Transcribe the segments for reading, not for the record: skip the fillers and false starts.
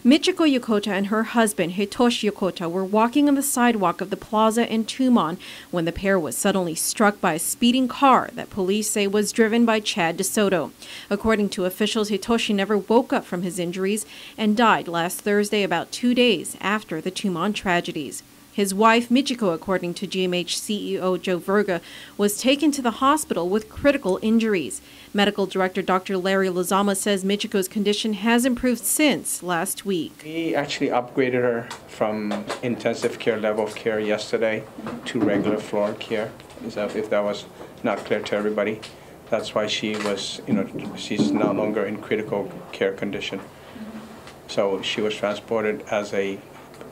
Michiko Yokota and her husband, Hitoshi Yokota, were walking on the sidewalk of the plaza in Tumon when the pair was suddenly struck by a speeding car that police say was driven by Chad DeSoto. According to officials, Hitoshi never woke up from his injuries and died last Thursday, about 2 days after the Tumon tragedies. His wife, Michiko, according to GMH CEO Joe Verga, was taken to the hospital with critical injuries. Medical Director Dr. Larry Lozama says Michiko's condition has improved since last week. We actually upgraded her from intensive care level of care yesterday to regular floor care, if that was not clear to everybody. That's why she was, she's no longer in critical care condition. So she was transported as a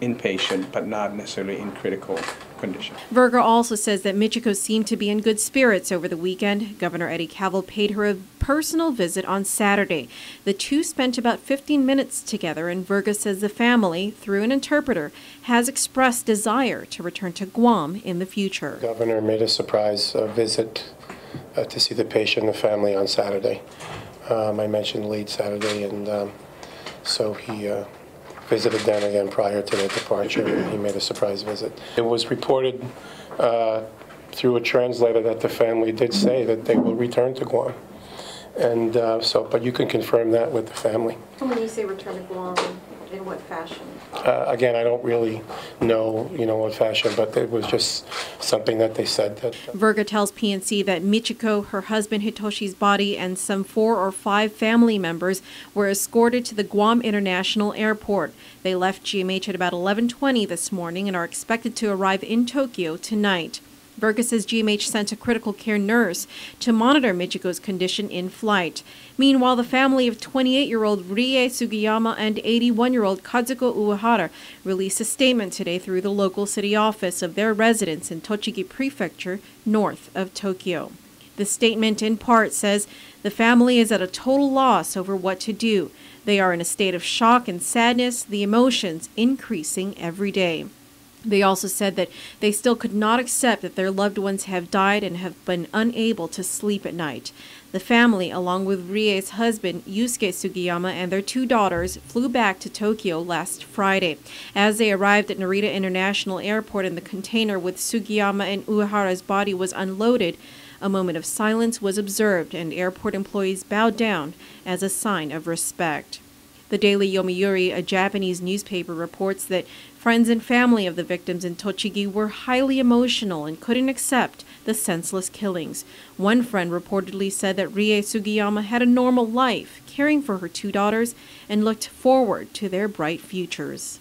inpatient, but not necessarily in critical condition. Verga also says that Michiko seemed to be in good spirits over the weekend. Governor Eddie Cavill paid her a personal visit on Saturday. The two spent about 15 minutes together, and Verga says the family, through an interpreter, has expressed desire to return to Guam in the future. The governor made a surprise visit to see the patient and the family on Saturday. I mentioned late Saturday, and so he visited them again prior to their departure. He made a surprise visit. It was reported through a translator that the family did say that they will return to Guam. And but you can confirm that with the family. And when you say return to Guam, in what fashion? Again, I don't really know, what fashion, but it was just something that they said. Verga tells PNC that Michiko, her husband Hitoshi's body, and some 4 or 5 family members were escorted to the Guam International Airport. They left GMH at about 11:20 this morning and are expected to arrive in Tokyo tonight. Verga says GMH sent a critical care nurse to monitor Michiko's condition in flight. Meanwhile, the family of 28-year-old Rie Sugiyama and 81-year-old Kazuko Uehara released a statement today through the local city office of their residence in Tochigi Prefecture, north of Tokyo. The statement in part says the family is at a total loss over what to do. They are in a state of shock and sadness, the emotions increasing every day. They also said that they still could not accept that their loved ones have died and have been unable to sleep at night. The family, along with Rie's husband, Yusuke Sugiyama, and their 2 daughters, flew back to Tokyo last Friday. As they arrived at Narita International Airport and the container with Sugiyama and Uehara's body was unloaded, a moment of silence was observed and airport employees bowed down as a sign of respect. The Daily Yomiuri, a Japanese newspaper, reports that friends and family of the victims in Tochigi were highly emotional and couldn't accept the senseless killings. One friend reportedly said that Rie Sugiyama had a normal life, caring for her 2 daughters, and looked forward to their bright futures.